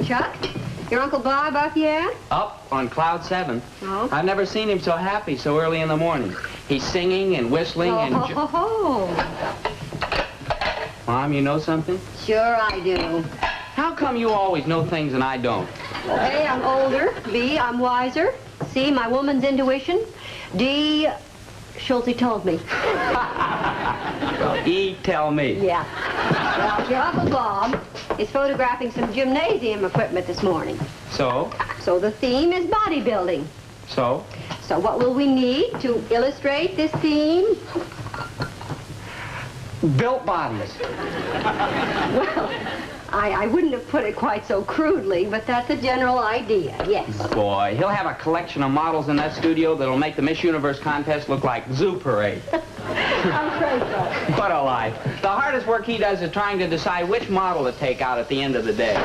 Chuck. Your Uncle Bob up yet? Up on cloud 7. Oh? I've never seen him so happy so early in the morning. He's singing and whistling and... Mom, you know something? Sure I do. How come you always know things and I don't? A, I'm older. B, I'm wiser. C, my woman's intuition. D, Schulte told me. E, tell me. Yeah. Well, your Uncle Bob is photographing some gymnasium equipment this morning. So? So the theme is bodybuilding. So? So what will we need to illustrate this theme? Built bodies. Well, I wouldn't have put it quite so crudely, but that's a general idea, yes. Boy, he'll have a collection of models in that studio that'll make the Miss Universe contest look like Zoo Parade. I'm afraid so. What a life. The hardest work he does is trying to decide which model to take out at the end of the day.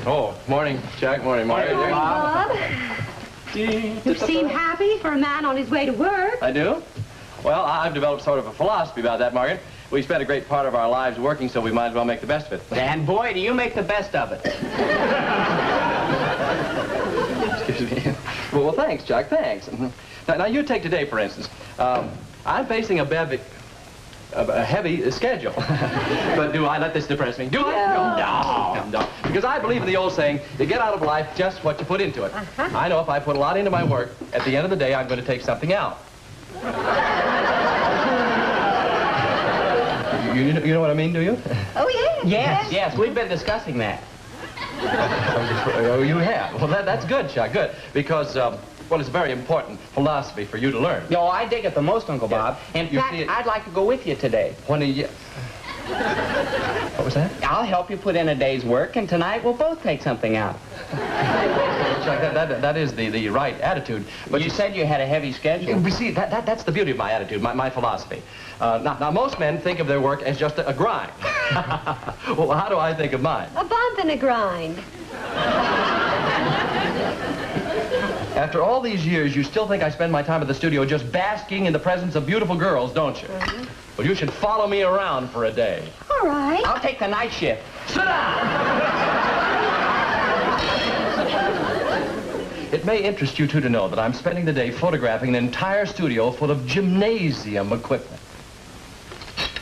Oh, morning, Jack. Morning, Margaret. Morning, Bob. You seem happy for a man on his way to work. I do? Well, I've developed sort of a philosophy about that, Margaret. We spend a great part of our lives working, so we might as well make the best of it. And boy, do you make the best of it. Excuse me. Well, thanks, Jack. Thanks. Now, you take today, for instance. I'm facing a heavy schedule. But do I let this depress me? Do I? No. Because I believe in the old saying, you get out of life just what you put into it. I know if I put a lot into my work, at the end of the day, I'm going to take something out. You know what I mean, do you? Oh, yeah. Yes, we've been discussing that. Oh, you have? Well, that's good, Chuck, good. Because, well, it's a very important philosophy for you to learn. No, I dig it the most, Uncle Bob. In fact, I'd like to go with you today. When are you... What was that? I'll help you put in a day's work, and tonight we'll both take something out. Chuck, that is the right attitude. But you said you had a heavy schedule. You see, that's the beauty of my attitude, my philosophy. Now, most men think of their work as just a grind. Well, how do I think of mine? A bump and a grind. After all these years, you still think I spend my time at the studio just basking in the presence of beautiful girls, don't you? Well, you should follow me around for a day. All right. I'll take the night shift. Sit down! It may interest you, too, to know that I'm spending the day photographing an entire studio full of gymnasium equipment.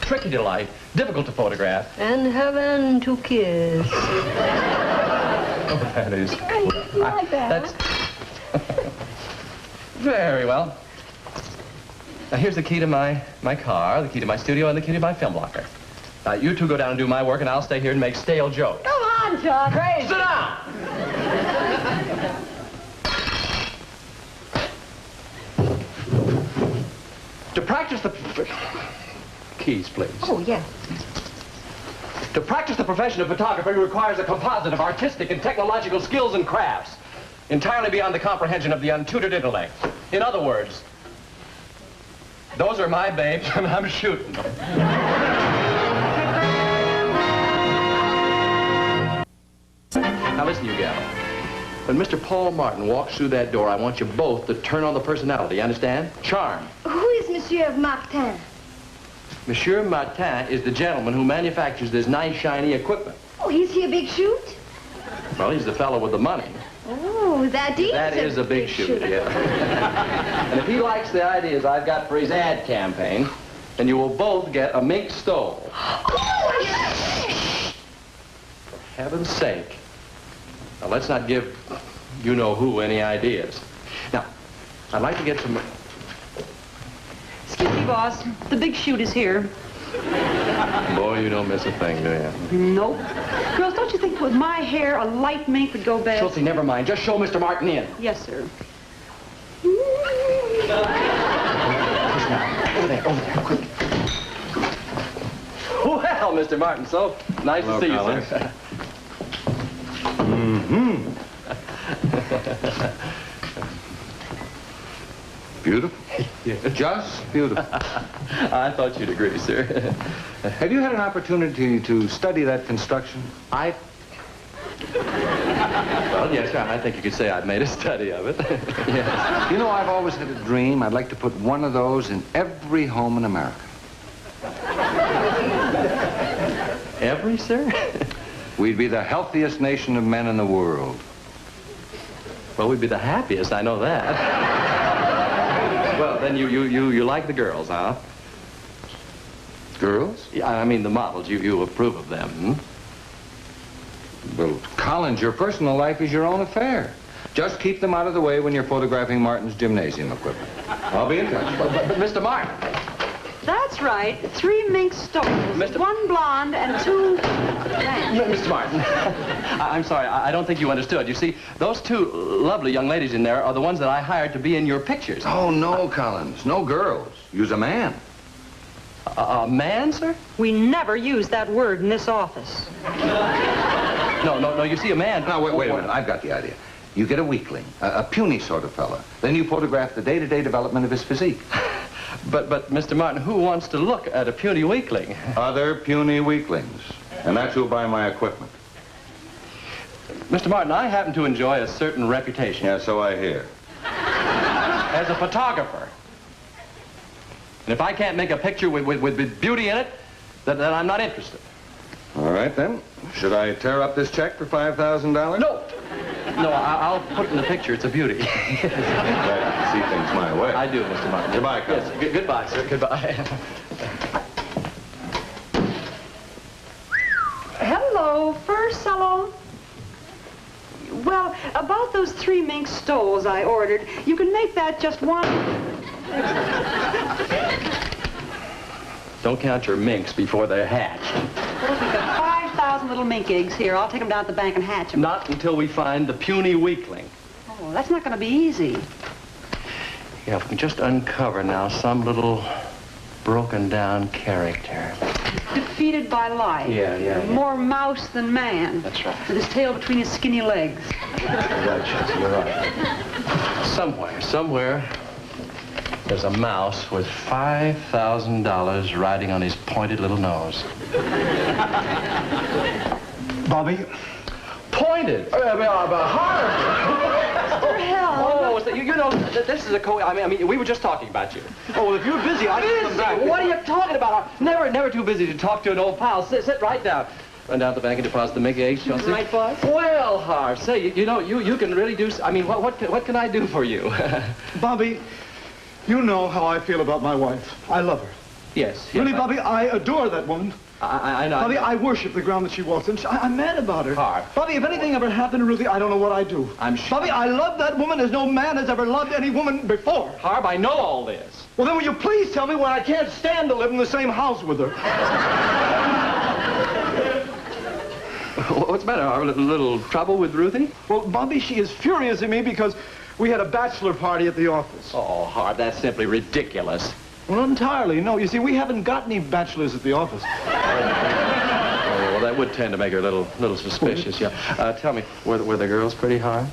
Tricky to light, difficult to photograph. And heaven to kiss. Oh, that is... You like that? That's... Very well. Now, here's the key to my car, the key to my studio, and the key to my film locker. Now, you two go down and do my work, and I'll stay here and make stale jokes. Come on, Chuck. Hey, sit down! To practice the... Keys, please. Oh, yeah. To practice the profession of photography requires a composite of artistic and technological skills and crafts, entirely beyond the comprehension of the untutored intellect. In other words, those are my babes, and I'm shooting them. Now listen, you gal. When Mr. Paul Martin walks through that door, I want you both to turn on the personality, you understand? Charm. Who is Monsieur Martin? Monsieur Martin is the gentleman who manufactures this nice, shiny equipment. Oh, is he a big shoot? Well, he's the fellow with the money. Oh, that is a big shoot, yeah. And if he likes the ideas I've got for his ad campaign, then you will both get a mink stole. Oh, For heaven's sake. Now, let's not give you-know-who any ideas. Now, I'd like to get some... Excuse me, boss. The big shoot is here. Boy, you don't miss a thing, do you? Nope. Girls, don't you think with my hair, a light mink would go best? Schultze, never mind. Just show Mr. Martin in. Yes, sir. Over there, quick. Well, Mr. Martin, so nice to see you, sir. Beautiful. Yeah. Just beautiful. I thought you'd agree, sir. Have you had an opportunity to study that construction? Well, yes, sir. I think you could say I've made a study of it. Yes. You know, I've always had a dream. I'd like to put one of those in every home in America. Every, sir? We'd be the healthiest nation of men in the world. Well, we'd be the happiest, I know that. Well, then you like the girls, huh? Girls? Yeah, I mean the models. You approve of them, hmm? Well, Collins, your personal life is your own affair. Just keep them out of the way when you're photographing Martin's gymnasium equipment. I'll be in touch. But Mr. Martin. That's right. 3 mink stoles. Mr. 1 blonde and 2... Mr. Martin, I'm sorry, I don't think you understood. You see, those 2 lovely young ladies in there are the ones that I hired to be in your pictures. Oh, no, Collins. No girls. Use a man. A man, sir? We never use that word in this office. No, you see, a man... Now, wait a minute. I've got the idea. You get a weakling, a puny sort of fella. Then you photograph the day-to-day development of his physique. But, Mr. Martin, who wants to look at a puny weakling? Other puny weaklings. And that's who'll buy my equipment. Mr. Martin, I happen to enjoy a certain reputation. Yeah, so I hear. As a photographer. And if I can't make a picture with beauty in it, then I'm not interested. All right, then. Should I tear up this check for $5,000? No, I'll put it in the picture. It's a beauty. Glad you see things my way. I do, Mr. Martin. Goodbye, Collins. Yes, goodbye, sir. Goodbye. Hello, fur salon. Well, about those 3 mink stoles I ordered, you can make that just 1... Don't count your minks before they're hatched. Well, we've got 5,000 little mink eggs here. I'll take them down to the bank and hatch them. Not until we find the puny weakling. Oh, that's not going to be easy. Yeah, if we can just uncover now some little broken down character. Defeated by life. Yeah. More mouse than man. That's right. With his tail between his skinny legs. You're right. Somewhere, there's a mouse with $5,000 riding on his pointed little nose. Bobby? Pointed? Hard. For hell. Oh, so you know, this is a I mean, we were just talking about you. Oh, well, if you're busy, I can come back. What are you talking about? Never too busy to talk to an old pal. Sit right down. Run down to the bank and deposit the mink eggs, Chelsea. Right, boss? Well, Harv, say, you know, you can really do... I mean, what can I do for you? Bobby, you know how I feel about my wife. I love her. Yes. Really, Bobby, I adore that woman. I know. Bobby, I worship the ground that she walks in. I'm mad about her. Harv. Bobby, if anything ever happened to Ruthie, I don't know what I'd do. I'm sure. Bobby, I love that woman as no man has ever loved any woman before. Harv, I know all this. Well, then will you please tell me why I can't stand to live in the same house with her? What's the matter, Harv? A little trouble with Ruthie? Well, Bobby, she is furious at me because we had a bachelor party at the office. Oh, Harv, that's simply ridiculous. Well, not entirely. No, you see, we haven't got any bachelors at the office. Well, that would tend to make her a little suspicious, yeah. Tell me, were the girls pretty hard?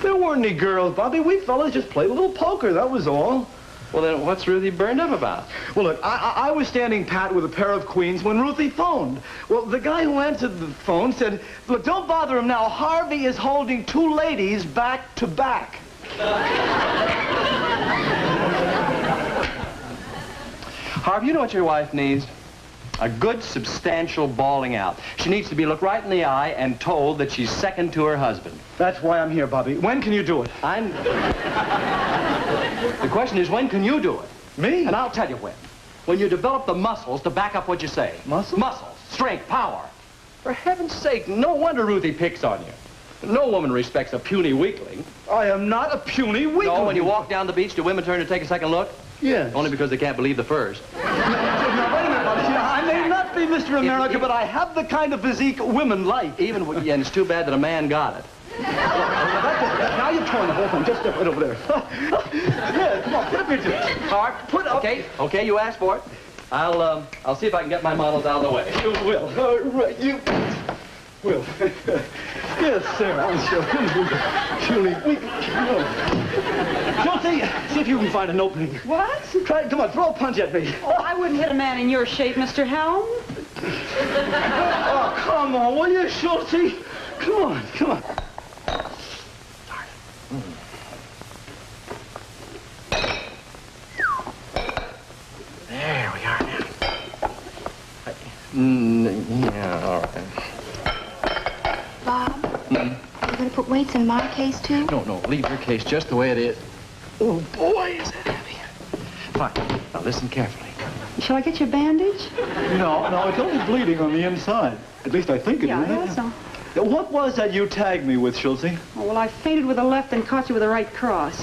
There weren't any girls, Bobby. We fellas just played a little poker, that was all. Well, then what's Ruthie burned up about? Well, look, I was standing pat with a pair of queens when Ruthie phoned. Well, the guy who answered the phone said, look, don't bother him now. Harvey is holding 2 ladies back to back. Harv, you know what your wife needs? A good, substantial bawling out. She needs to be looked right in the eye and told that she's second to her husband. That's why I'm here, Bobby. When can you do it? The question is, when can you do it? Me? And I'll tell you when. When you develop the muscles to back up what you say. Muscles? Muscles, strength, power. For heaven's sake, no wonder Ruthie picks on you. No woman respects a puny weakling. I am not a puny weakling. No, when you walk down the beach, do women turn to take a second look? Yes. Only because they can't believe the first. Now, wait a minute, Bobby. See, I may not be Mr. America, but I have the kind of physique women like. And it's too bad that a man got it. Now you're throwing the whole thing. Just step right over there. Yeah, come on, put up your tits. Harv, put up. Okay, you asked for it. I'll see if I can get my models out of the way. You will. Right, you will. Yes, sir, I'll show you. Surely, Josie, see if you can find an opening. What? Try, come on, throw a punch at me. Oh, I wouldn't hit a man in your shape, Mr. Helm. Oh, come on, will you, Schultze? Come on, come on. There we are now. Yeah, all Bob, you going to put weights in my case, too? No, leave your case just the way it is. Oh, boy, is that heavy. Fine. Now, listen carefully. Shall I get you a bandage? No, it's only bleeding on the inside. At least I think it is. Yeah, I thought so. What was that you tagged me with, Schultze? Oh, well, I feinted with the left and caught you with the right cross.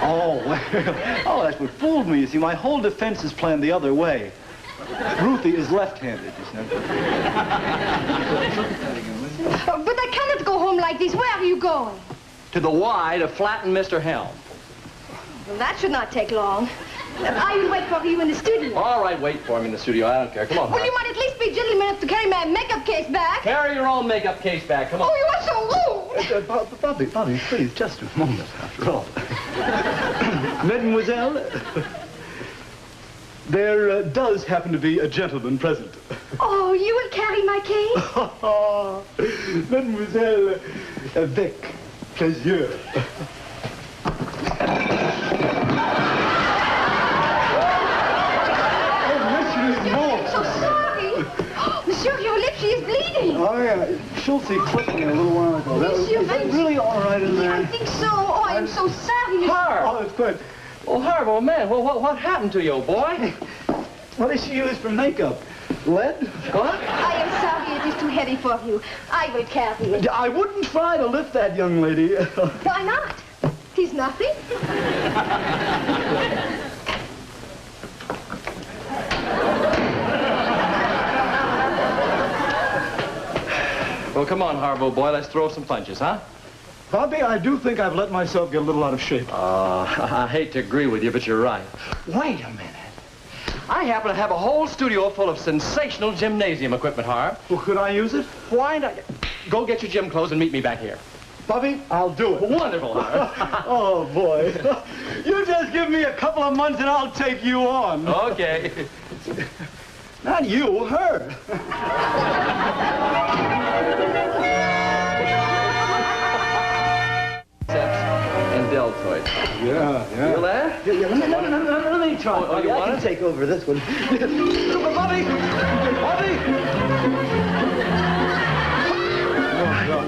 Oh, well, that's what fooled me. You see, my whole defense is planned the other way. Ruthie is left-handed, you see. But I cannot go home like this. Where are you going? To the Y to flatten Mr. Helm. Well, that should not take long. I will wait for you in the studio. All right, wait for him in the studio. I don't care. Come on, Well, Hart. you might at least be gentleman enough to carry my makeup case back. Carry your own makeup case back. Come on. Oh, you are so rude. Bobby, please, just a moment, after all. Mademoiselle, there does happen to be a gentleman present. Oh, you will carry my case? Mademoiselle, avec plaisir. I'm so sorry. Monsieur, your lip, she is bleeding. Oh, yeah. Schultze clipped me a little while ago. Monsieur, Is that really all right in there? I think so. Oh, I am so sorry, Monsieur. Harv! Oh, it's good. Oh, Harv, oh, man. Well, what happened to you, old boy? What does she use for makeup? Lead? What? I am sorry it is too heavy for you. I will carry it. I wouldn't try to lift that young lady. Why not? Tis nothing. Well, come on, Harv, old boy. Let's throw some punches, huh? Bobby, I do think I've let myself get a little out of shape. I hate to agree with you, but you're right. Wait a minute. I happen to have a whole studio full of sensational gymnasium equipment, Harv. Well, could I use it? Why not? Go get your gym clothes and meet me back here. Bobby, I'll do it. Wonderful, Harv. Oh, boy. You just give me a couple of months and I'll take you on. Okay. Not you, her. And deltoid. Yeah. Feel that? Yeah, let me try. Oh, you I want can it? take over this one. Bobby!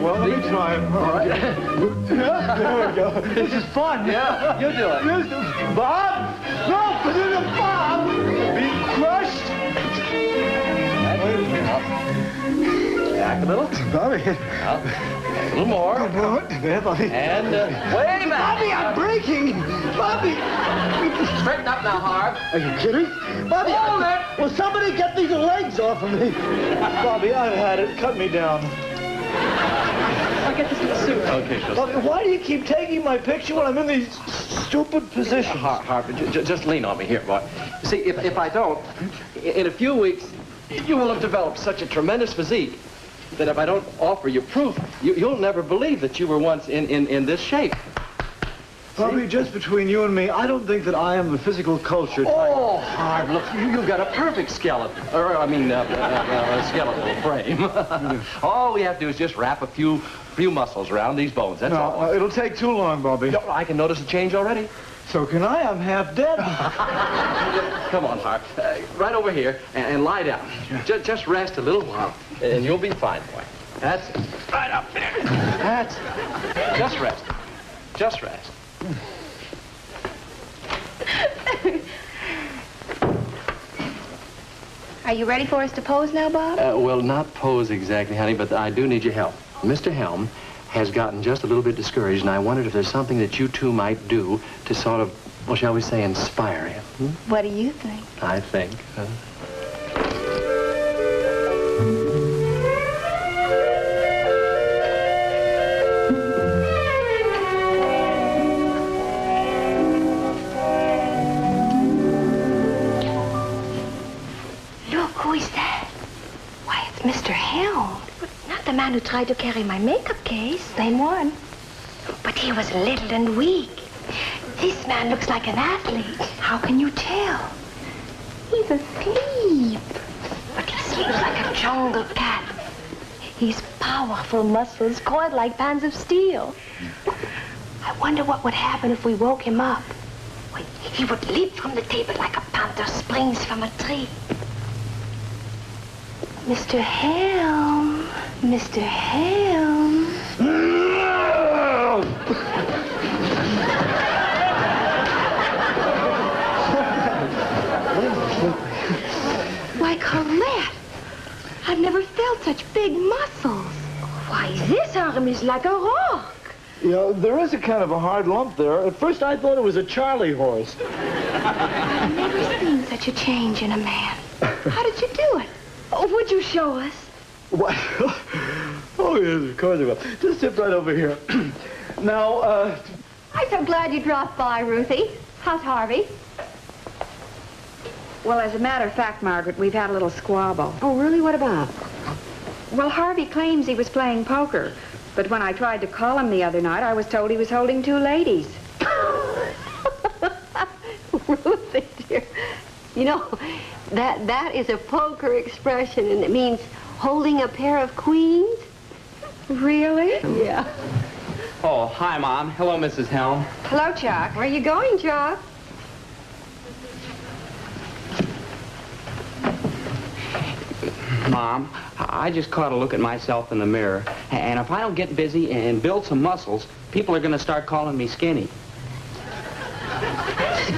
Well, let me try it. All right. Yeah, there we go. This is fun. Yeah, you do it. Bob! No, put it in Bob! Be crushed! Back a little. Bobby. A little more. There, Bobby. And, wait a minute. Bobby, I'm breaking! Bobby! Straighten up now, Harv. Are you kidding? Bobby! Hold it! Will somebody get these legs off of me? Bobby, I've had it. Cut me down. I'll get this in the suit. Okay, just... Bobby, why do you keep taking my picture when I'm in these stupid positions? Harv, just lean on me here, boy. You see, if I don't, in a few weeks, you will have developed such a tremendous physique that if I don't offer you proof, you'll never believe that you were once in this shape. Bobby, just between you and me, I don't think that I am the physical culture type. Oh, Harv, look, you've got a perfect skeleton. Skeletal frame. All we have to do is just wrap a few muscles around these bones, that's all. No, it'll take too long, Bobby. No, I can notice a change already. So can I? I'm half dead. Come on, Harv. Right over here and lie down. Just rest a little while, and you'll be fine, boy. That's it. Right up there. That's it. Just rest. Just rest. Are you ready for us to pose now, Bob? Well, not pose exactly, honey, but I do need your help. Mr. Helm has gotten just a little bit discouraged, and I wondered if there's something that you two might do to sort of, well, shall we say, inspire him. What do you think? I think. Look, who is that? Why, it's Mr. Helm. Not the man who tried to carry my makeup case. Same one. But he was little and weak. This man looks like an athlete. How can you tell? He's asleep. But he sleeps like a jungle cat. He's powerful muscles coiled like bands of steel. I wonder what would happen if we woke him up. Well, he would leap from the table like a panther springs from a tree. Mr. Helm, Mr. Helm. arm is like a rock. You know, there is a kind of a hard lump there. At first I thought it was a Charlie horse. I've never seen such a change in a man. How did you do it? Oh, would you show us? What? Oh, yes, of course I will. Just sit right over here. Now, I'm so glad you dropped by, Ruthie. How's Harvey? Well, as a matter of fact, Margaret, we've had a little squabble. Oh, really? What about? Well, Harvey claims he was playing poker, but when I tried to call him the other night, I was told he was holding 2 ladies. Ruthie, dear. You know, that is a poker expression, and it means holding a pair of queens. Really? Yeah. Oh, hi, Mom. Hello, Mrs. Helm. Hello, Chuck. Where are you going, Chuck? Mom, I just caught a look at myself in the mirror, and if I don't get busy and build some muscles, people are going to start calling me skinny.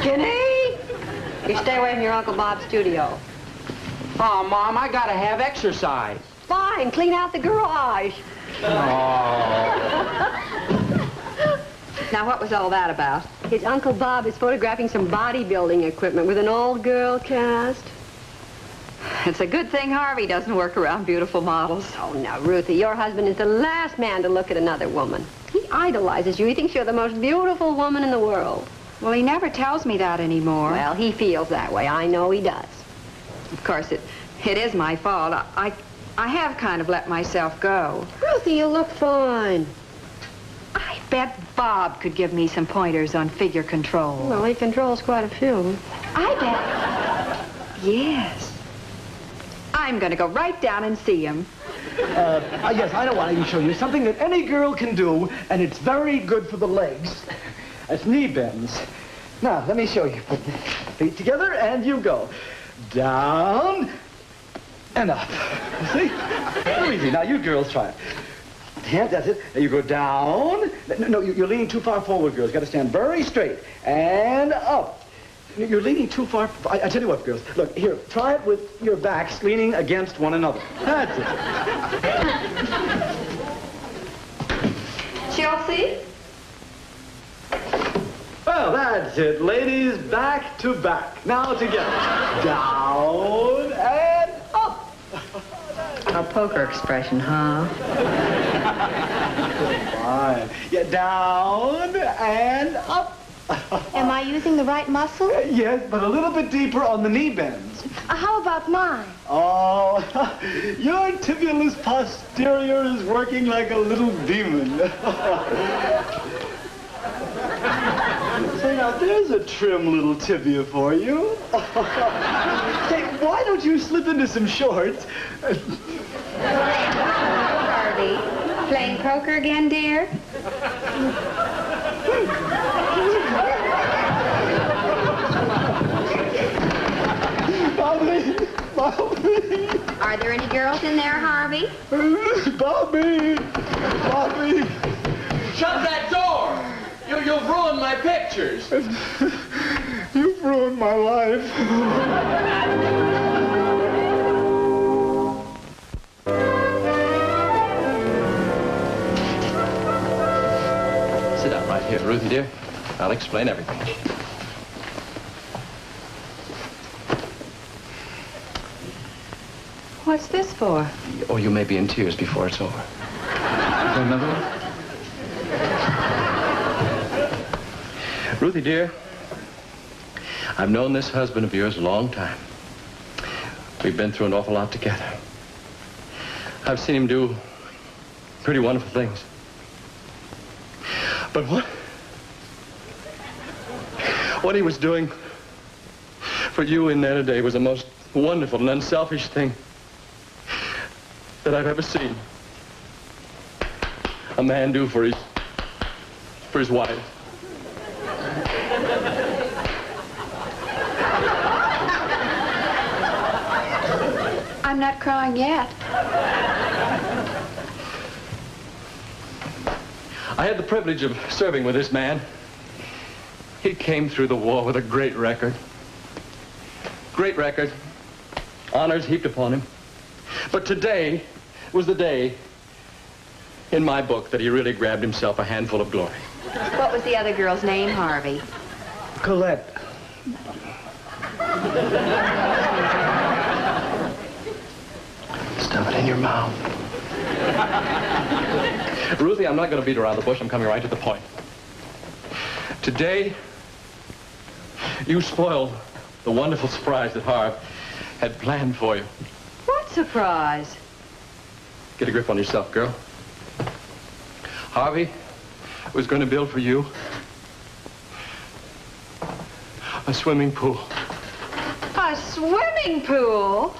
Skinny! You stay away from your Uncle Bob's studio. Oh, Mom, I got to have exercise. Fine, clean out the garage. Now, what was all that about? His Uncle Bob is photographing some bodybuilding equipment with an all-girl cast. It's a good thing Harvey doesn't work around beautiful models. Oh, now, Ruthie, your husband is the last man to look at another woman. He idolizes you. He thinks you're the most beautiful woman in the world. Well, he never tells me that anymore. Well, he feels that way. I know he does. Of course, it is my fault. I have kind of let myself go. Ruthie, you look fine. I bet Bob could give me some pointers on figure control. Well, he controls quite a few. I bet. Yes. I'm going to go right down and see him. Yes, I know what I can show you. Something that any girl can do, and it's very good for the legs. It's knee bends. Now, let me show you. Put the feet together, and you go. Down and up. See? Very easy. Now, you girls try it. Hands, that's it. Now you go down. No, you're leaning too far forward, girls. Got to stand very straight. And up. You're leaning too far. I tell you what, girls. Look, here, try it with your backs leaning against one another. That's it. Chelsea? Well, that's it, ladies. Back to back. Now together. Down and up. A poker expression, huh? Fine. Yeah, down and up. Am I using the right muscle? Yes, but a little bit deeper on the knee bends. How about mine? Oh, your tibulus posterior is working like a little demon. Say, now, there's a trim little tibia for you. Say, why don't you slip into some shorts? Harvey, playing poker again, dear? Bobby! Bobby! Are there any girls in there, Harvey? Bobby! Bobby! Shut that door! You've ruined my pictures. You've ruined my life. Sit down right here, Ruthie, dear. I'll explain everything. What's this for? Oh, you may be in tears before it's over. Another one? Ruthie, dear, I've known this husband of yours a long time. We've been through an awful lot together. I've seen him do pretty wonderful things. But what he was doing for you in there today was the most wonderful and unselfish thing that I've ever seen a man do for his wife. I'm not crying yet. I had the privilege of serving with this man. He came through the war with a great record. Great record. Honors heaped upon him. But today was the day in my book that he really grabbed himself a handful of glory. What was the other girl's name, Harvey? Colette. Stuff it in your mouth. Ruthie, I'm not going to beat around the bush. I'm coming right to the point. Today, you spoiled the wonderful surprise that Harv had planned for you. What surprise? Get a grip on yourself, girl. Harvey was going to build for you a swimming pool. A swimming pool?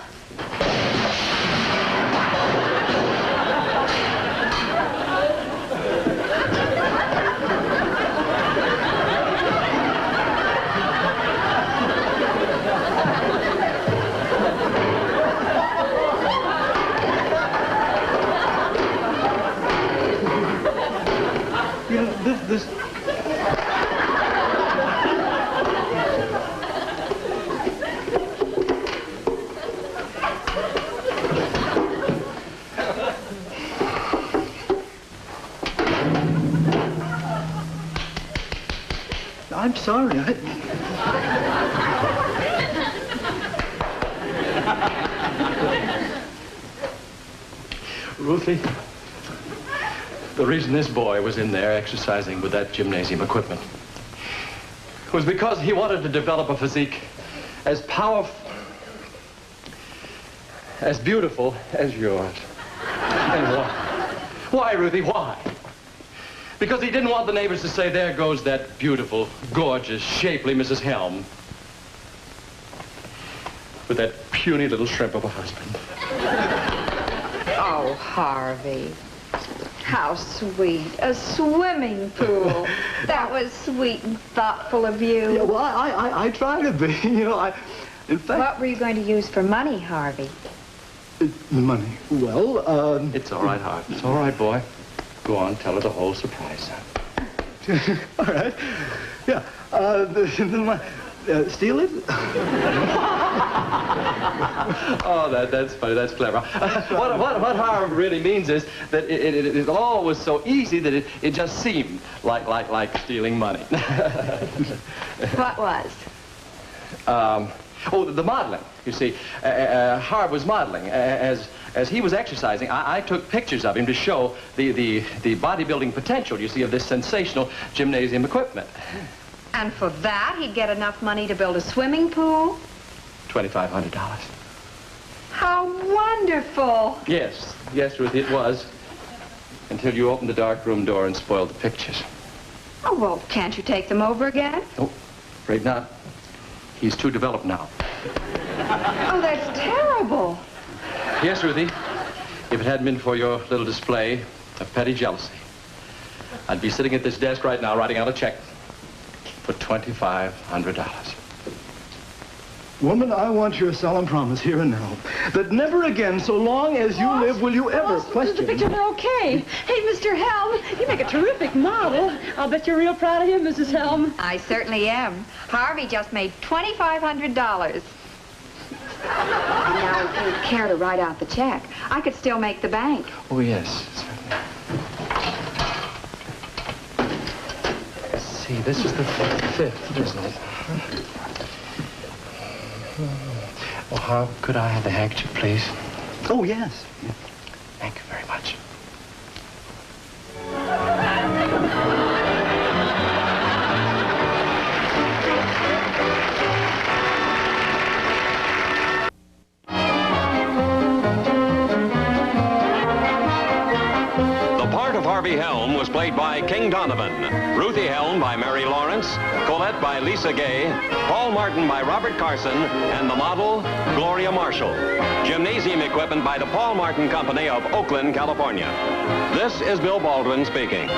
You know, this... I'm sorry. Ruthie, the reason this boy was in there exercising with that gymnasium equipment was because he wanted to develop a physique as powerful, as beautiful as yours. And why? Why, Ruthie, why? Because he didn't want the neighbors to say, there goes that beautiful, gorgeous, shapely Mrs. Helm with that puny little shrimp of a husband. Oh, Harvey. How sweet. A swimming pool. That was sweet and thoughtful of you. Yeah, well, I try to be, you know, in fact... What were you going to use for money, Harvey? The money. Well, It's all right, Harv. It's all right, boy. Go on, tell her the whole surprise, son. all right. Yeah, steal it? Oh, that's funny. That's clever. What Harv really means is that it all was so easy that it just seemed like stealing money. What was? Oh, the modeling. You see, Harv was modeling. As he was exercising, I took pictures of him to show the bodybuilding potential, you see, of this sensational gymnasium equipment. And for that, he'd get enough money to build a swimming pool? $2,500. How wonderful. Yes, Ruthie, it was. Until you opened the darkroom door and spoiled the pictures. Oh, well, can't you take them over again? Oh, afraid not. He's too developed now. Oh, that's terrible. Yes, Ruthie. If it hadn't been for your little display of petty jealousy, I'd be sitting at this desk right now writing out a check for $2,500. Woman, I want your solemn promise here and now that never again, so long as you live, will you ever question... The pictures are okay. Hey, Mr. Helm, you make a terrific model. I'll bet you're real proud of him, Mrs. Helm. I certainly am. Harvey just made $2,500. Now, if you'd care to write out the check, I could still make the bank. Oh, yes, certainly. Let's see, this is the 5th, isn't it? Well, how could I have the handkerchief, please? Oh, yes. Thank you very much. Harvey Helm was played by King Donovan, Ruthie Helm by Mary Lawrence, Colette by Lisa Gay, Paul Martin by Robert Carson, and the model, Gloria Marshall. Gymnasium equipment by the Paul Martin Company of Oakland, California. This is Bill Baldwin speaking.